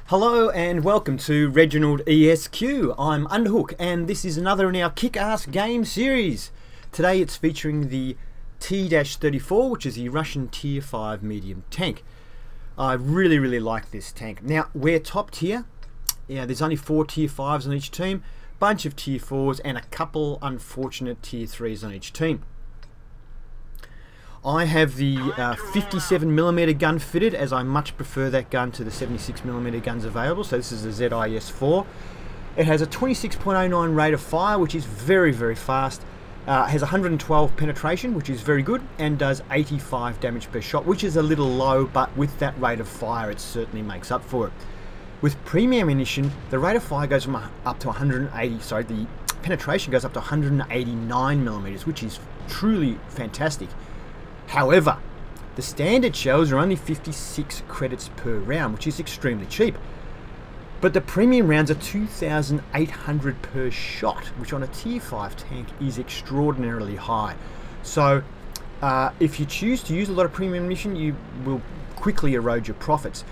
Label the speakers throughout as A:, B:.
A: Hello and welcome to ReginaldESQ. I'm Underhook and this is another in our Kickass game series. Today it's featuring the T-34, which is the Russian Tier 5 medium tank. I really like this tank. Now we're top tier. Yeah, there's only 4 Tier 5s on each team, bunch of Tier 4s and a couple unfortunate Tier 3s on each team. I have the 57mm gun fitted, as I much prefer that gun to the 76mm guns available. So this is the ZIS-4. It has a 26.09 rate of fire, which is very fast. It has 112 penetration, which is very good, and does 85 damage per shot, which is a little low, but with that rate of fire it certainly makes up for it. With premium ammunition, the rate of fire goes from up to 180, sorry, the penetration goes up to 189mm, which is truly fantastic. However, the standard shells are only 56 credits per round, which is extremely cheap. But the premium rounds are 2,800 per shot, which on a Tier 5 tank is extraordinarily high. So if you choose to use a lot of premium ammunition, you will quickly erode your profits,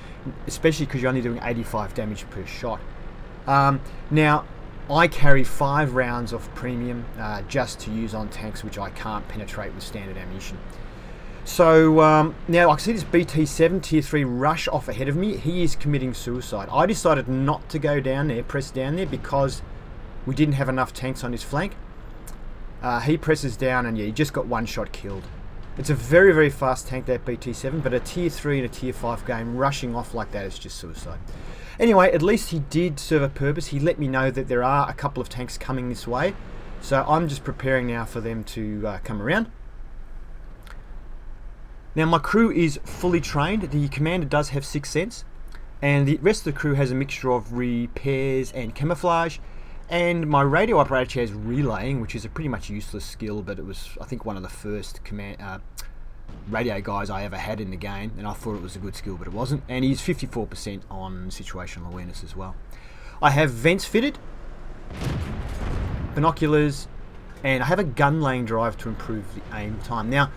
A: especially because you're only doing 85 damage per shot. Now, I carry 5 rounds of premium just to use on tanks which I can't penetrate with standard ammunition. So now I can see this BT7 Tier 3 rush off ahead of me. He is committing suicide. I decided not to go down there, press down there, because we didn't have enough tanks on his flank. He presses down and yeah, he just got one shot killed. It's a very fast tank, that BT7, but a Tier 3 and a Tier 5 game rushing off like that is just suicide. Anyway, at least he did serve a purpose. He let me know that there are a couple of tanks coming this way. So I'm just preparing now for them to come around. Now my crew is fully trained. The commander does have 6th sense, and the rest of the crew has a mixture of repairs and camouflage, and my radio operator has relaying, which is a pretty much useless skill, but it was, I think, one of the first radio guys I ever had in the game, and I thought it was a good skill, but it wasn't. And he's 54% on situational awareness as well. I have vents fitted, binoculars, and I have a gun laying drive to improve the aim time. Now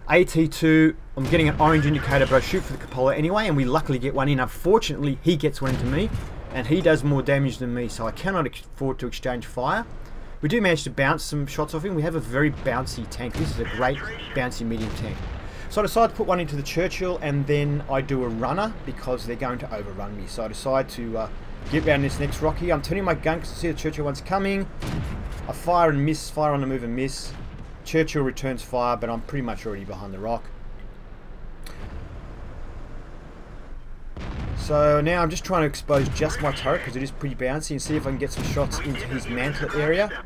A: AT2, I'm getting an orange indicator, but I shoot for the cupola anyway, and we luckily get one in. Unfortunately, he gets one into me, and he does more damage than me, so I cannot afford to exchange fire. We do manage to bounce some shots off him. We have a very bouncy tank. This is a great bouncy medium tank. So I decide to put one into the Churchill, and then I do a runner, because they're going to overrun me. So I decide to get around this next rock here. I'm turning my gun because I see the Churchill one's coming. I fire and miss, fire on the move and miss. Churchill returns fire, but I'm pretty much already behind the rock. So now I'm just trying to expose just my turret because it is pretty bouncy, and see if I can get some shots into his mantle area.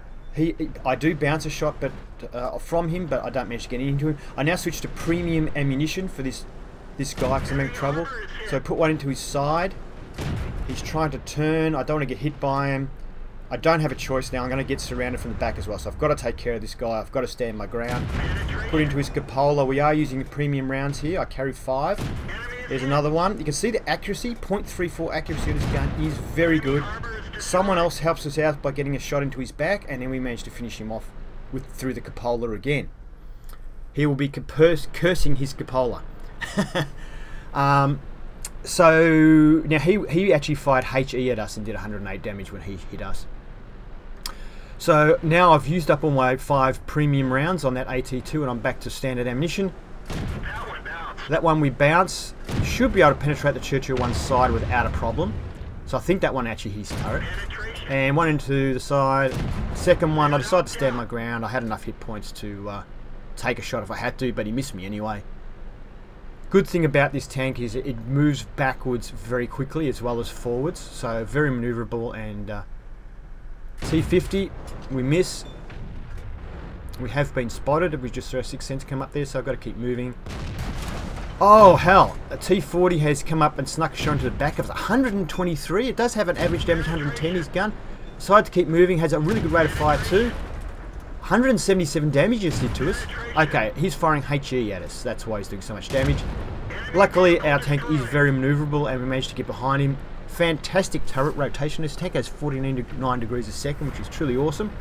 A: I do bounce a shot from him, but I don't manage to get into him. I now switch to premium ammunition for this guy because I'm having trouble. So I put one into his side. He's trying to turn. I don't want to get hit by him. I don't have a choice now. I'm going to get surrounded from the back as well, so I've got to take care of this guy. I've got to stand my ground. Put into his cupola. We are using the premium rounds here. I carry 5. There's another one. You can see the accuracy, 0.34 accuracy of this gun is very good. Someone else helps us out by getting a shot into his back, and then we manage to finish him off through the cupola again. He will be cursing his cupola. So now he actually fired HE at us and did 108 damage when he hit us. So now I've used up all my 5 premium rounds on that AT2, and I'm back to standard ammunition. That one we bounce. Should be able to penetrate the Churchill one side without a problem. So I think that one actually hits turret. And one into the side. Second one, I decided to stand my ground. I had enough hit points to take a shot if I had to, but he missed me anyway. Good thing about this tank is it moves backwards very quickly as well as forwards, so very maneuverable. And T50, we miss. We have been spotted. We just saw a 6th sense come up there, so I've got to keep moving. Oh hell, a T40 has come up and snuck a shot into the back of us. 123. It does have an average damage 110, his gun. Decided to keep moving, has a really good rate of fire too. 177 damage is did to us. Okay, he's firing HE at us. That's why he's doing so much damage. Luckily, our tank is very maneuverable, and we managed to get behind him. Fantastic turret rotation. This tank has 49 degrees a second, which is truly awesome.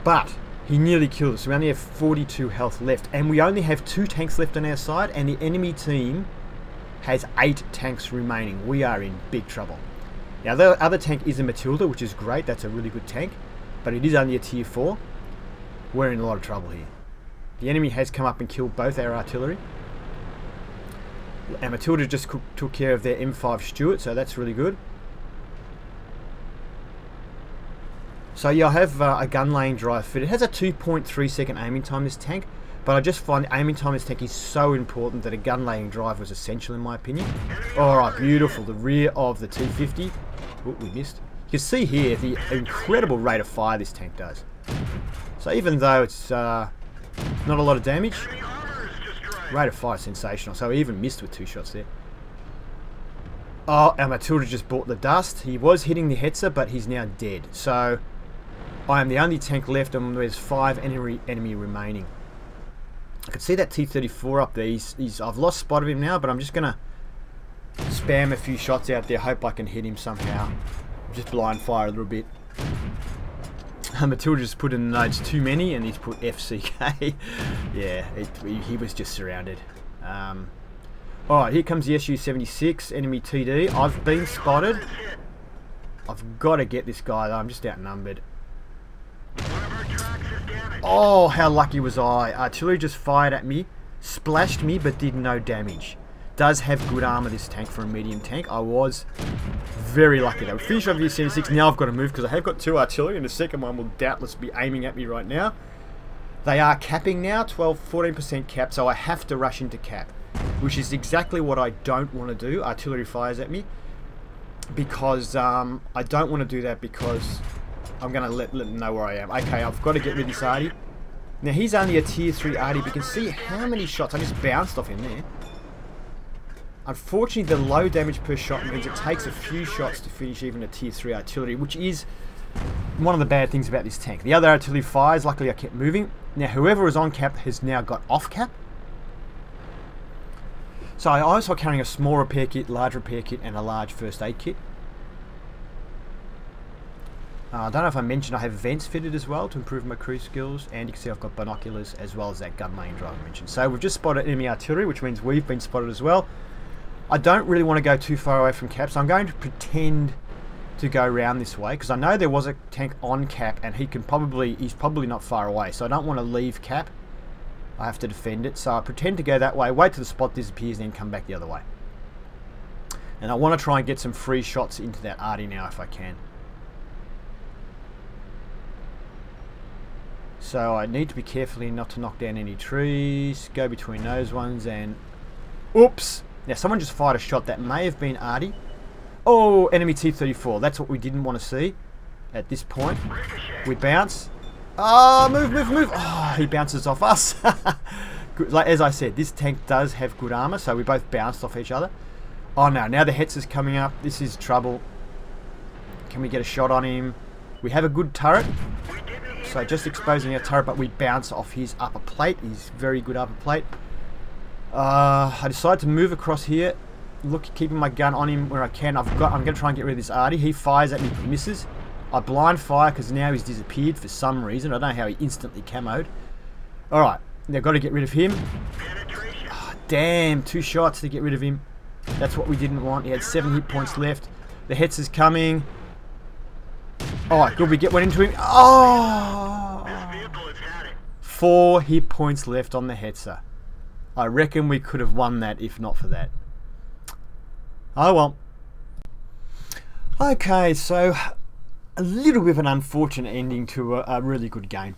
A: But he nearly killed us. We only have 42 health left, and we only have 2 tanks left on our side, and the enemy team has 8 tanks remaining. We are in big trouble. Now the other tank is a Matilda, which is great. That's a really good tank, but it is only a tier 4. We're in a lot of trouble here. The enemy has come up and killed both our artillery. Our Matilda just took care of their M5 Stuart, so that's really good. So yeah, I have a gun laying drive fit. It has a 2.3 second aiming time, this tank, but I just find the aiming time of this tank is so important that a gun laying drive was essential in my opinion. Alright, beautiful. The rear of the T-50. Oh, we missed. You can see here the incredible rate of fire this tank does. So even though it's not a lot of damage, rate of fire is sensational. So he even missed with 2 shots there. Oh, our Matilda just bought the dust. He was hitting the Hetzer, but he's now dead. So I am the only tank left, and there's 5 enemy remaining. I can see that T-34 up there. I've lost spot of him now, but I'm just going to spam a few shots out there. Hope I can hit him somehow. Just blind fire a little bit. Matilda just put in the notes too many, and he's put FCK. Yeah, he was just surrounded. Alright, here comes the Su-76, enemy TD. I've been spotted. I've got to get this guy though, I'm just outnumbered. Oh, how lucky was I. Artillery just fired at me, splashed me, but did no damage. Does have good armor, this tank, for a medium tank. I was very lucky though. Finish off the Su-76. Now I've got to move because I have got 2 artillery, and the second one will doubtless be aiming at me right now. They are capping now, 14% cap, so I have to rush into cap, which is exactly what I don't want to do. Artillery fires at me because I don't want to do that because I'm going to let them know where I am. Okay, I've got to get rid of this arty. Now he's only a tier 3 arty, but you can see how many shots I just bounced off him there. Unfortunately, the low damage per shot means it takes a few shots to finish even a tier 3 artillery, which is one of the bad things about this tank. The other artillery fires, luckily I kept moving. Now whoever was on cap has now got off cap. So I also carrying a small repair kit, large repair kit, and a large first aid kit. I don't know if I mentioned I have vents fitted as well to improve my crew skills, and you can see I've got binoculars as well as that gun main drive I mentioned. So we've just spotted enemy artillery, which means we've been spotted as well. I don't really want to go too far away from cap, so I'm going to pretend to go around this way because I know there was a tank on cap and he's probably not far away, so I don't want to leave cap. I have to defend it, so I pretend to go that way, wait till the spot disappears, and then come back the other way. And I want to try and get some free shots into that arty now if I can. So I need to be carefully not to knock down any trees, go between those ones, and oops! Now someone just fired a shot that may have been arty. Oh, enemy T-34. That's what we didn't want to see at this point. We bounce. Oh, move, move, move. Oh, he bounces off us. Like, as I said, this tank does have good armor, so we both bounced off each other. Oh no, now the Hetzer's coming up. This is trouble. Can we get a shot on him? We have a good turret. So just exposing our turret, but we bounce off his upper plate. He's very good upper plate. I decided to move across here, keeping my gun on him where I can. I'm going to try and get rid of this arty. He fires at me, but misses. I blind fire because now he's disappeared for some reason. I don't know how he instantly camoed. Alright, they've got to get rid of him. Oh, damn, 2 shots to get rid of him. That's what we didn't want. He had 7 hit points left. The Hetzer's coming. Alright, good, we get one into him. Oh! 4 hit points left on the Hetzer. I reckon we could have won that if not for that. Oh well. Okay, so a little bit of an unfortunate ending to a really good game.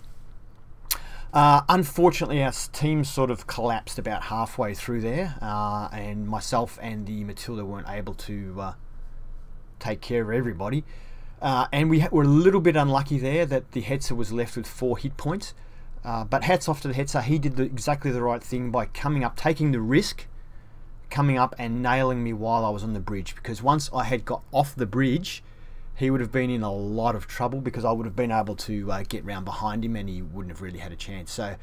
A: Unfortunately, our team sort of collapsed about halfway through there, and myself and the Matilda weren't able to take care of everybody. And we were a little bit unlucky there that the Hetzer was left with 4 hit points. But hats off to the Hetzer. He did exactly the right thing by coming up, taking the risk, coming up and nailing me while I was on the bridge. Because once I had got off the bridge, he would have been in a lot of trouble because I would have been able to get round behind him and he wouldn't have really had a chance. So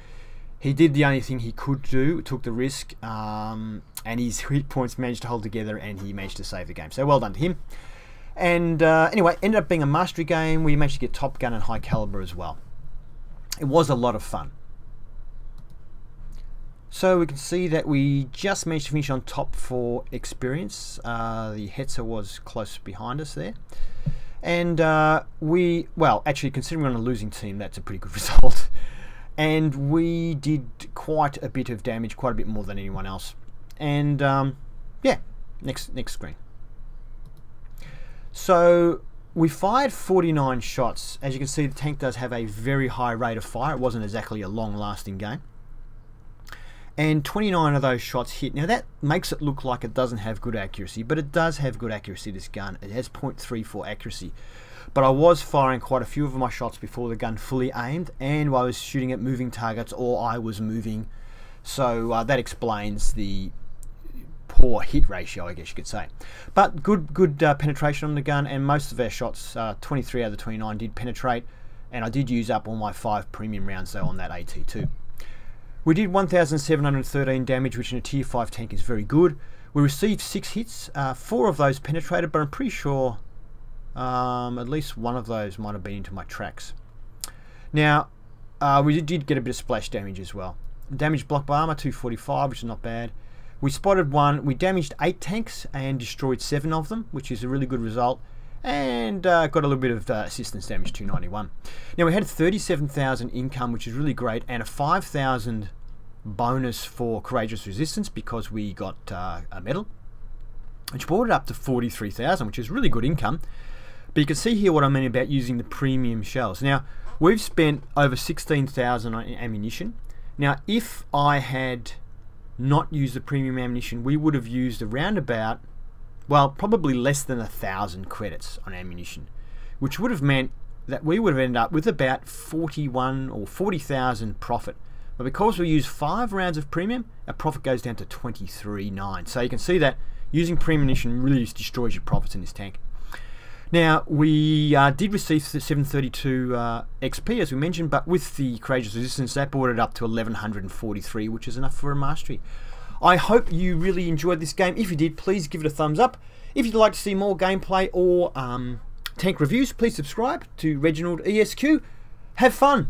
A: he did the only thing he could do, took the risk, and his hit points managed to hold together and he managed to save the game. So well done to him. And anyway, ended up being a mastery game. We managed to get Top Gun and High Caliber as well. It was a lot of fun. So we can see that we just managed to finish on top for experience. The Hetzer was close behind us there. And well, actually, considering we're on a losing team, that's a pretty good result. And we did quite a bit of damage, quite a bit more than anyone else. And yeah, next screen. So we fired 49 shots. As you can see, the tank does have a very high rate of fire. It wasn't exactly a long-lasting game. And 29 of those shots hit. Now that makes it look like it doesn't have good accuracy, but it does have good accuracy, this gun. It has 0.34 accuracy. But I was firing quite a few of my shots before the gun fully aimed, and I was shooting at moving targets, or I was moving. So that explains the poor hit ratio, I guess you could say. But good penetration on the gun, and most of our shots, 23 out of the 29, did penetrate. And I did use up all my 5 premium rounds though on that AT2. We did 1,713 damage, which in a tier 5 tank is very good. We received 6 hits, 4 of those penetrated, but I'm pretty sure at least one of those might have been into my tracks. Now, we did get a bit of splash damage as well. Damage blocked by armor, 245, which is not bad. We spotted one, we damaged 8 tanks and destroyed 7 of them, which is a really good result. And got a little bit of assistance damage, 291. Now we had 37,000 income, which is really great, and a 5,000 bonus for courageous resistance because we got a medal, which brought it up to 43,000, which is really good income. But you can see here what I mean about using the premium shells. Now we've spent over 16,000 on ammunition. Now if I had not used the premium ammunition, we would have used around about, well, probably less than 1,000 credits on ammunition, which would have meant that we would have ended up with about 41 or 40,000 profit. But because we use 5 rounds of premium, our profit goes down to 23.9. So you can see that using premium ammunition really just destroys your profits in this tank. Now we did receive 732 XP as we mentioned, but with the courageous resistance that brought it up to 1,143, which is enough for a mastery. I hope you really enjoyed this game. If you did, please give it a thumbs up. If you'd like to see more gameplay or tank reviews, please subscribe to ReginaldESQ. Have fun!